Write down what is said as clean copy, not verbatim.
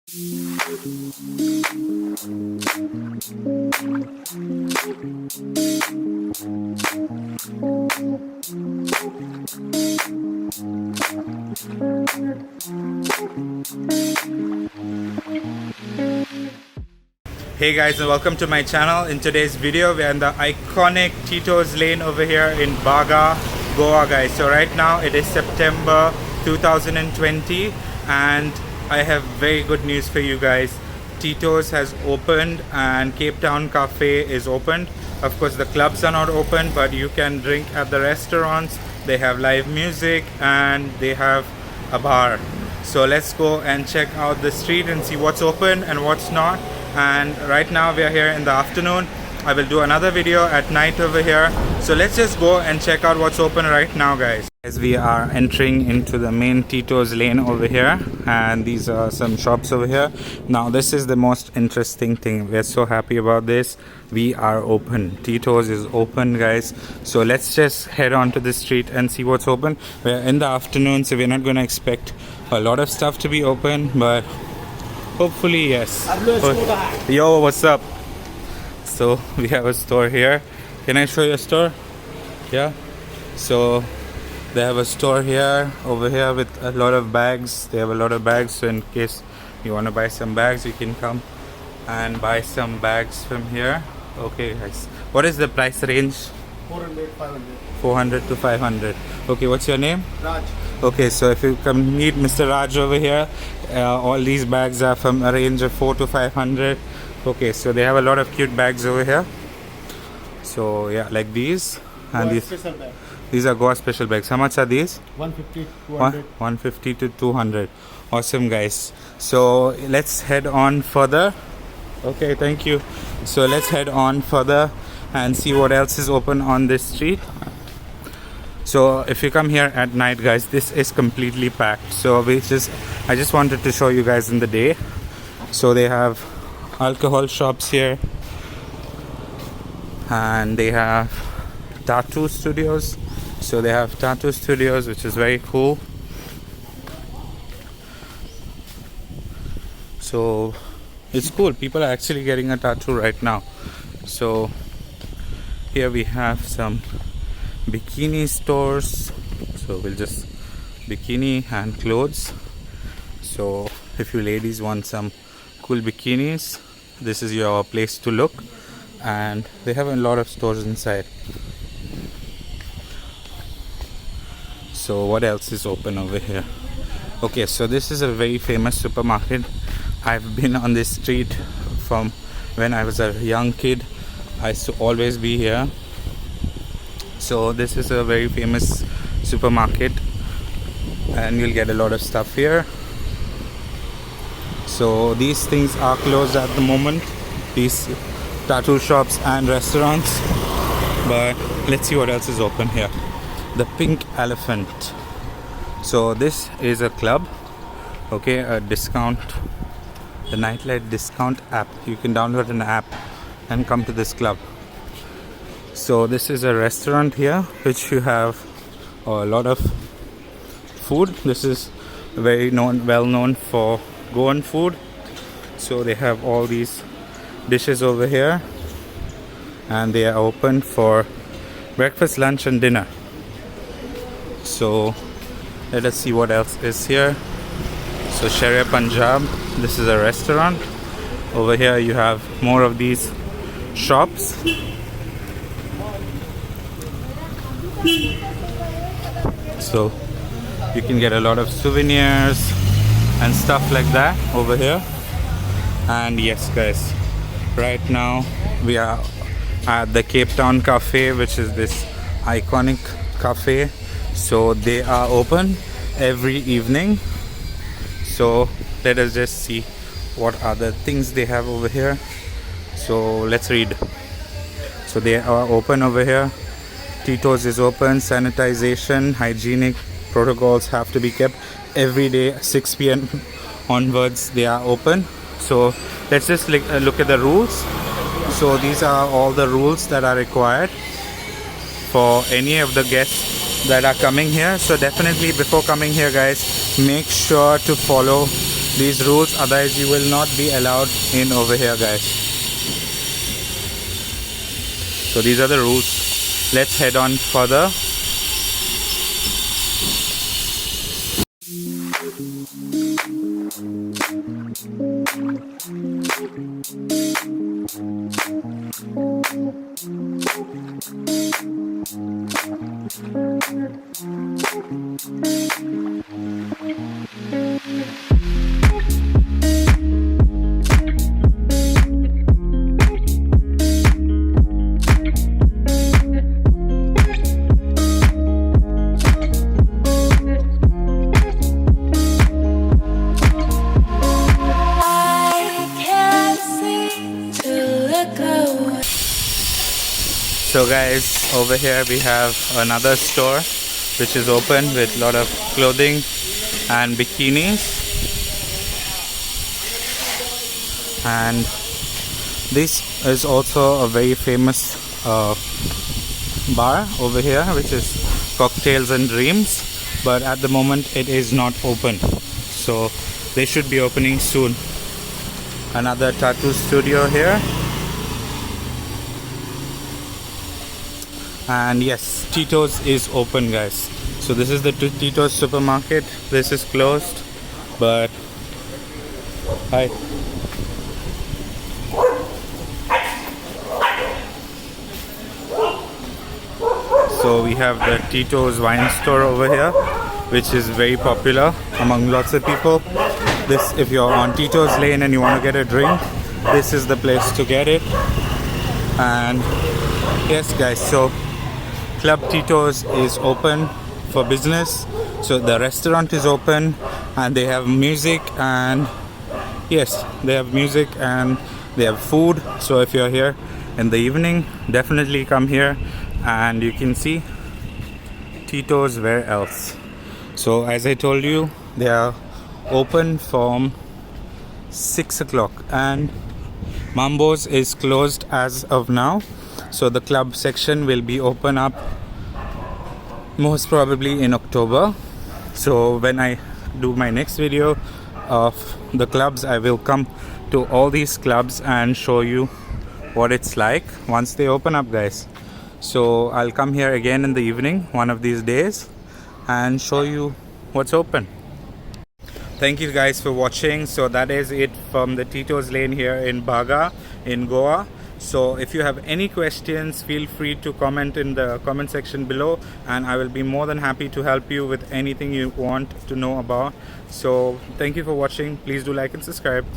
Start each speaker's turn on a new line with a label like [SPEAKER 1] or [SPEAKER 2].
[SPEAKER 1] Hey guys, and welcome to my channel. In today's video we are in the iconic Tito's lane over here in Baga, Goa guys. So right now it is September 2020 and I have very good news for you guys. Tito's has opened and Cape Town Cafe is opened. Of course the clubs are not open, but you can drink at the restaurants. They have live music and they have a bar. So let's go and check out the street and see what's open and what's not. And right now we are here in the afternoon. I will do another video at night over here. So let's just go and check out what's open right now guys. As we are entering into the main Tito's lane over here, and these are some shops over here. Now this is the most interesting thing. We're so happy about this. We are open. Tito's is open guys. So let's just head on to the street and see what's open. We're in the afternoon, so we're not going to expect a lot of stuff to be open, but hopefully yes. Yo, what's up? So we have a store here. Can I show you a store? Yeah. So they have a store here over here with a lot of bags. They have a lot of bags, so in case you want to buy some bags, you can come and buy some bags from here. Okay guys, what is the price range?
[SPEAKER 2] 400, 500.
[SPEAKER 1] 400 to 500. Okay, what's your name?
[SPEAKER 2] Raj.
[SPEAKER 1] Okay, so if you come meet Mr. Raj over here, all these bags are from a range of 4 to 500. Okay, so they have a lot of cute bags over here. So yeah, like these and these are Goa special bags. How much are these?
[SPEAKER 2] 150, 200.
[SPEAKER 1] 150 to 200. Awesome guys. So let's head on further. Okay, thank you. So let's head on further and see what else is open on this street. So if you come here at night guys, this is completely packed. So I just wanted to show you guys in the day. So they have alcohol shops here, and they have tattoo studios. So they have tattoo studios, which is very cool. So it's cool, people are actually getting a tattoo right now. So here we have some bikini stores. So we'll just bikini and clothes. So if you ladies want some cool bikinis, this is your place to look. And they have a lot of stores inside. So what else is open over here? Okay, so this is a very famous supermarket. I've been on this street from when I was a young kid. I used to always be here. So this is a very famous supermarket and you'll get a lot of stuff here. So these things are closed at the moment, these tattoo shops and restaurants, but let's see what else is open here. The Pink Elephant. So this is a club, okay, a discount, the nightlight discount app. You can download an app and come to this club. So this is a restaurant here which you have a lot of food. This is very well known for Goan food. So they have all these dishes over here and they are open for breakfast, lunch and dinner. So let us see what else is here. So Sharia Punjab, this is a restaurant. Over here you have more of these shops. So you can get a lot of souvenirs and stuff like that over here. And yes guys, right now we are at the Cape Town Cafe, which is this iconic cafe. So they are open every evening. So let us just see what are the things they have over here. So let's read. So they are open over here. Tito's is open. Sanitization, hygienic protocols have to be kept every day. 6 p.m. onwards they are open. So let's just look at the rules. So these are all the rules that are required for any of the guests that are coming here. So definitely before coming here guys, make sure to follow these rules, otherwise you will not be allowed in over here, guys. So these are the rules. Let's head on further. So guys, over here we have another store which is open with a lot of clothing and bikinis, and this is also a very famous bar over here, which is Cocktails and Dreams, but at the moment it is not open, so they should be opening soon. Another tattoo studio here. And yes, Tito's is open, guys. So this is the Tito's Supermarket. This is closed, but hi. So we have the Tito's wine store over here, which is very popular among lots of people. This, if you're on Tito's Lane and you want to get a drink, this is the place to get it. And yes, guys, so Club Tito's is open for business. So the restaurant is open and they have music, and yes, they have music and they have food. So if you're here in the evening, definitely come here and you can see Tito's where else. So as I told you, they are open from 6 o'clock and Mambo's is closed as of now. So the club section will be open up most probably in October. So when I do my next video of the clubs, I will come to all these clubs and show you what it's like once they open up, guys. So I'll come here again in the evening one of these days and show you what's open. Thank you guys for watching. So that is it from the Tito's Lane here in Baga in Goa. So if you have any questions, feel free to comment in the comment section below, and I will be more than happy to help you with anything you want to know about. So thank you for watching. Please do like and subscribe.